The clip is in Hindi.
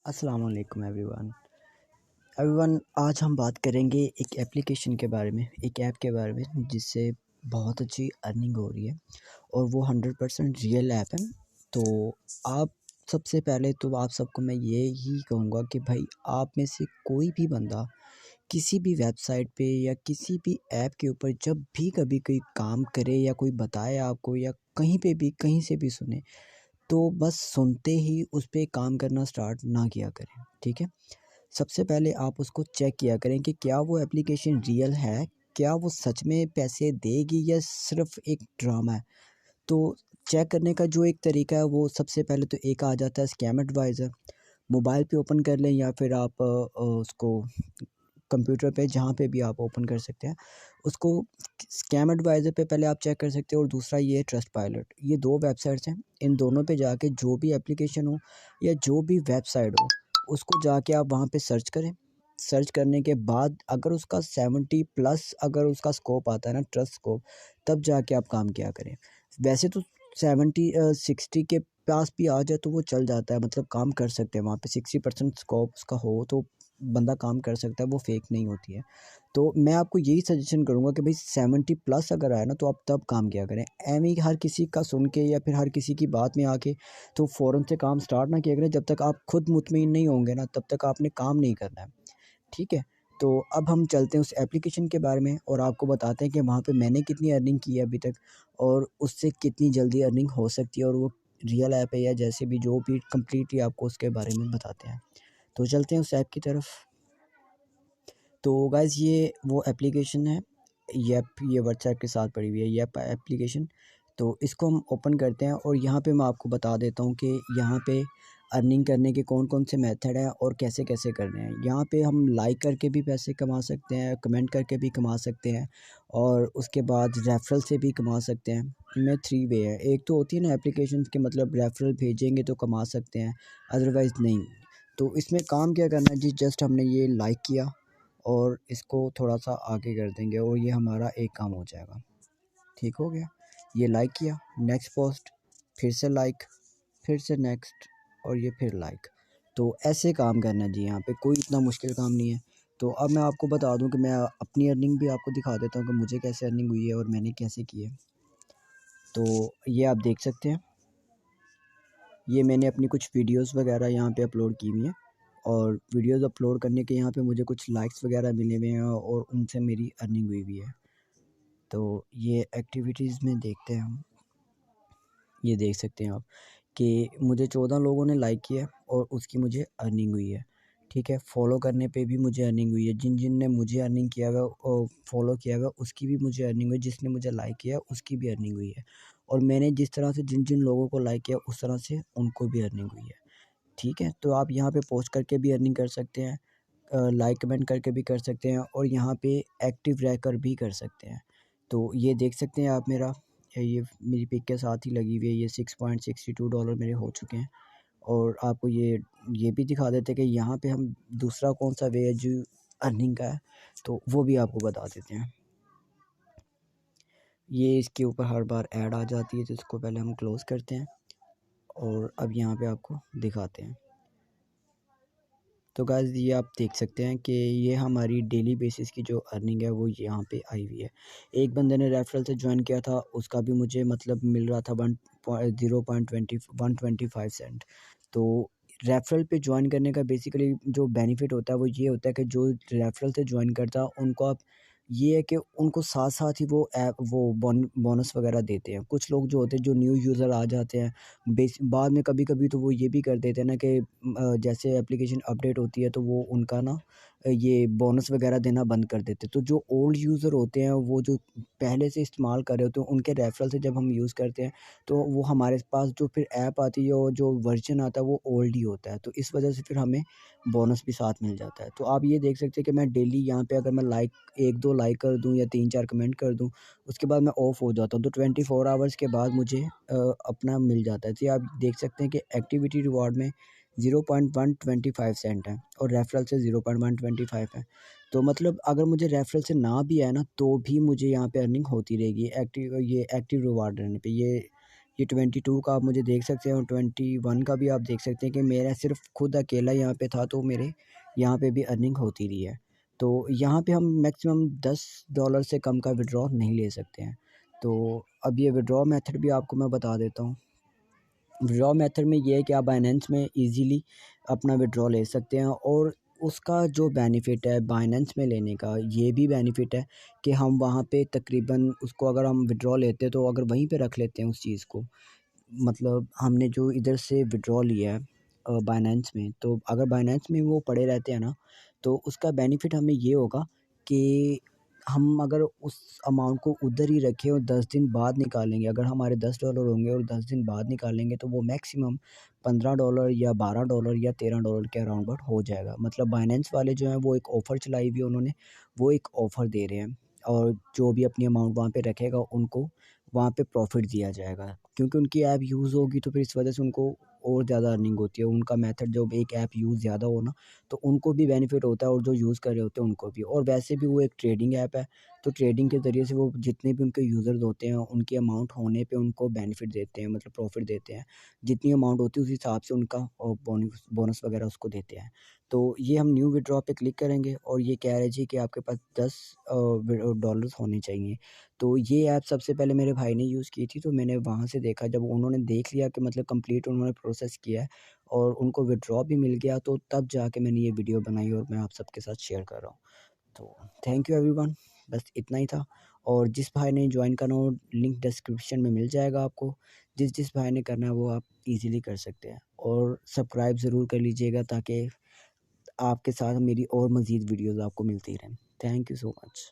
अस्सलाम वालेकुम एवरीवन। एवरीवन, आज हम बात करेंगे एक एप्लीकेशन के बारे में, एक ऐप के बारे में जिससे बहुत अच्छी अर्निंग हो रही है और वो 100% रियल ऐप है। तो आप सबसे पहले तो आप सबको मैं ये ही कहूँगा कि भाई आप में से कोई भी बंदा किसी भी वेबसाइट पे या किसी भी ऐप के ऊपर जब भी कभी कोई काम करे या कोई बताए आपको या कहीं पे भी कहीं से भी सुने, तो बस सुनते ही उस पे काम करना स्टार्ट ना किया करें, ठीक है? सबसे पहले आप उसको चेक किया करें कि क्या वो एप्लीकेशन रियल है, क्या वो सच में पैसे देगी या सिर्फ़ एक ड्रामा है। तो चेक करने का जो एक तरीका है वो सबसे पहले तो एक आ जाता है स्कैम एडवाइज़र। मोबाइल पे ओपन कर लें या फिर आप उसको कंप्यूटर पे जहाँ पे भी आप ओपन कर सकते हैं। उसको स्कैम एडवाइज़र पे पहले आप चेक कर सकते हो और दूसरा ये है ट्रस्ट पायलट। ये 2 वेबसाइट्स हैं। इन दोनों पे जाके जो भी एप्लीकेशन हो या जो भी वेबसाइट हो, उसको जाके आप वहाँ पे सर्च करें। सर्च करने के बाद अगर उसका 70 प्लस अगर उसका स्कोप आता है ना, ट्रस्ट स्कोप, तब जाके आप काम किया करें। वैसे तो 60 के पास भी आ जाए तो वो चल जाता है, मतलब काम कर सकते हैं वहाँ पे। 60% स्कोप उसका हो तो बंदा काम कर सकता है, वो फेक नहीं होती है। तो मैं आपको यही सजेशन करूँगा कि भाई 70 प्लस अगर आए ना तो आप तब काम किया करें। ऐवें ही हर किसी का सुन के या फिर हर किसी की बात में आके तो फ़ौरन से काम स्टार्ट ना किया करें। जब तक आप खुद मुतमईन नहीं होंगे ना, तब तक आपने काम नहीं करना है, ठीक है? तो अब हम चलते हैं उस एप्लीकेशन के बारे में और आपको बताते हैं कि वहाँ पे मैंने कितनी अर्निंग की है अभी तक और उससे कितनी जल्दी अर्निंग हो सकती है, और वो रियल ऐप है या जैसे भी जो भी कंप्लीटली आपको उसके बारे में बताते हैं। तो चलते हैं उस ऐप की तरफ। तो गाइज़ ये वो एप्लीकेशन है, ये व्हाट्सऐप के साथ पड़ी हुई है येप एप्लीकेशन। तो इसको हम ओपन करते हैं और यहाँ पे मैं आपको बता देता हूँ कि यहाँ पे अर्निंग करने के कौन-कौन से मेथड हैं और कैसे-कैसे करने हैं। यहाँ पे हम लाइक करके भी पैसे कमा सकते हैं, कमेंट करके भी कमा सकते हैं और उसके बाद रेफ़रल से भी कमा सकते हैं। इनमें 3 वे है। एक तो होती है ना एप्लीकेशंस के मतलब रेफ़रल भेजेंगे तो कमा सकते हैं, अदरवाइज़ नहीं। तो इसमें काम क्या करना है जी, जस्ट हमने ये लाइक किया और इसको थोड़ा-सा आगे कर देंगे और ये हमारा एक काम हो जाएगा। ठीक हो गया? ये लाइक किया, नेक्स्ट पोस्ट, फिर से लाइक, फिर से नेक्स्ट और ये फिर लाइक। तो ऐसे काम करना है जी यहाँ पे, कोई इतना मुश्किल काम नहीं है। तो अब मैं आपको बता दूँ कि मैं अपनी अर्निंग भी आपको दिखा देता हूँ कि मुझे कैसे अर्निंग हुई है और मैंने कैसे की है। तो ये आप देख सकते हैं, ये मैंने अपनी कुछ वीडियोज़ वगैरह यहाँ पे अपलोड की हुई हैं और वीडियोज़ अपलोड करने के यहाँ पे मुझे कुछ लाइक्स वगैरह मिले हुए हैं और उनसे मेरी अर्निंग हुई हुई है। तो ये एक्टिविटीज़ में देखते हैं हम, ये देख सकते हैं आप कि मुझे 14 लोगों ने लाइक किया और उसकी मुझे अर्निंग हुई है, ठीक है? फ़ॉलो करने पे भी मुझे अर्निंग हुई है, जिन-जिन ने मुझे अर्निंग किया हुआ और फ़ॉलो किया हुआ उसकी भी मुझे अर्निंग हुई, जिसने मुझे लाइक किया उसकी भी अर्निंग हुई है और मैंने जिस तरह से जिन-जिन लोगों को लाइक किया उस तरह से उनको भी अर्निंग हुई है, ठीक है? तो आप यहाँ पे पोस्ट करके भी अर्निंग कर सकते हैं, लाइक कमेंट करके भी कर सकते हैं और यहाँ पे एक्टिव रहकर भी कर सकते हैं। तो ये देख सकते हैं आप मेरा, ये मेरी पिक के साथ ही लगी हुई है, ये $6.62 मेरे हो चुके हैं और आपको ये भी दिखा देते हैं कि यहाँ पे हम दूसरा कौन-सा वे है जो अर्निंग का है, तो वो भी आपको बता देते हैं। ये इसके ऊपर हर बार ऐड आ जाती है तो इसको पहले हम क्लोज़ करते हैं और अब यहाँ पे आपको दिखाते हैं। तो गाइज़ ये आप देख सकते हैं कि ये हमारी डेली बेसिस की जो अर्निंग है वो यहाँ पे आई हुई है। एक बंदे ने रेफ़रल से जॉइन किया था, उसका भी मुझे मतलब मिल रहा था 1.25 सेंट। तो रेफ़रल पे जॉइन करने का बेसिकली जो बेनिफिट होता है वो ये होता है कि जो रेफ़रल से जॉइन करता है उनको आप, ये है कि उनको साथ-साथ ही वो बोनस वग़ैरह देते हैं। कुछ लोग जो होते हैं जो न्यू यूज़र आ जाते हैं, बाद में कभी-कभी तो वो ये भी कर देते हैं ना कि जैसे एप्लीकेशन अपडेट होती है तो वो उनका ना ये बोनस वग़ैरह देना बंद कर देते हैं। तो जो ओल्ड यूज़र होते हैं, वो जो पहले से इस्तेमाल कर रहे होते हैं, उनके रेफ़रल से जब हम यूज़ करते हैं तो वो हमारे पास जो फिर ऐप आती है और जो वर्ज़न आता है वो ओल्ड ही होता है। तो इस वज़ह से फिर हमें बोनस भी साथ मिल जाता है। तो आप ये देख सकते हैं कि मैं डेली यहाँ पे अगर मैं लाइक 1-2 लाइक कर दूँ या 3-4 कमेंट कर दूँ, उसके बाद मैं ऑफ हो जाता हूँ। तो 24 आवर्स के बाद मुझे अपना मिल जाता है। तो ये आप देख सकते हैं कि एक्टिविटी रिवार्ड में 0.125 सेंट है और रेफ़रल से 0.125 है। तो मतलब अगर मुझे रेफ़रल से ना भी आए ना, तो भी मुझे यहाँ पे अर्निंग होती रहेगी, एक्टिव रिवार्ड रहने पे। ये ये 22 का आप मुझे देख सकते हैं और 21 का भी आप देख सकते हैं कि मेरा सिर्फ खुद अकेला यहाँ पे था, तो मेरे यहाँ पे भी अर्निंग होती रही है। तो यहाँ पे हम मैक्सिमम $10 से कम का विड्रॉ नहीं ले सकते हैं। तो अब ये विड्रॉ मेथड भी आपको मैं बता देता हूँ। विड्रॉ मेथड में ये है कि आप बाइनेंस में इजीली अपना विड्रॉ ले सकते हैं, और उसका जो बेनिफिट है बाइनेंस में लेने का, ये भी बेनिफिट है कि हम वहाँ पे तकरीबन उसको अगर हम विड्रॉ लेते हैं तो अगर वहीं पे रख लेते हैं उस चीज़ को, मतलब हमने जो इधर से विड्रॉ लिया है बाइनेंस में, तो अगर बाइनेंस में वो पड़े रहते हैं ना, तो उसका बेनिफिट हमें ये होगा कि हम अगर उस अमाउंट को उधर ही रखें और 10 दिन बाद निकालेंगे, अगर हमारे $10 होंगे और 10 दिन बाद निकालेंगे, तो वो मैक्सिमम $15 या $12 या $13 के अराउंड बट हो जाएगा। मतलब बाइनेंस वाले जो हैं वो एक ऑफ़र चलाई हुई है उन्होंने, वो एक ऑफ़र दे रहे हैं, और जो भी अपनी अमाउंट वहाँ पे रखेगा उनको वहाँ पे प्रॉफ़िट दिया जाएगा, क्योंकि उनकी ऐप यूज़ होगी तो फिर इस वजह से उनको और ज़्यादा अर्निंग होती है। उनका मेथड जब एक ऐप यूज़ ज़्यादा हो ना, तो उनको भी बेनिफिट होता है और जो यूज़ कर रहे होते हैं उनको भी। और वैसे भी वो एक ट्रेडिंग ऐप है, तो ट्रेडिंग के ज़रिए से वो जितने भी उनके यूज़र्स होते हैं, उनकी अमाउंट होने पे उनको बेनिफिट देते हैं, मतलब प्रॉफ़िट देते हैं। जितनी अमाउंट होती है उस हिसाब से उनका बोनस बोनस वगैरह उसको देते हैं। तो ये हम न्यू विथड्रॉ पे क्लिक करेंगे और ये कह रहा है जी कि आपके पास 10 डॉलर्स होने चाहिए। तो ये ऐप सबसे पहले मेरे भाई ने यूज़ की थी, तो मैंने वहाँ से देखा, जब उन्होंने देख लिया कि मतलब कंप्लीट उन्होंने प्रोसेस किया है और उनको विथड्रॉ भी मिल गया, तो तब जाके मैंने ये वीडियो बनाई और मैं आप सबके साथ शेयर कर रहा हूँ। तो थैंक यू एवरीवन, बस इतना ही था। और जिस भाई ने जॉइन करना हो, लिंक डिस्क्रिप्शन में मिल जाएगा आपको। जिस भाई ने करना है वो आप ईज़िली कर सकते हैं, और सब्सक्राइब ज़रूर कर लीजिएगा ताकि आपके साथ मेरी और मज़ीद वीडियोज़ आपको मिलती रहें। Thank you so much.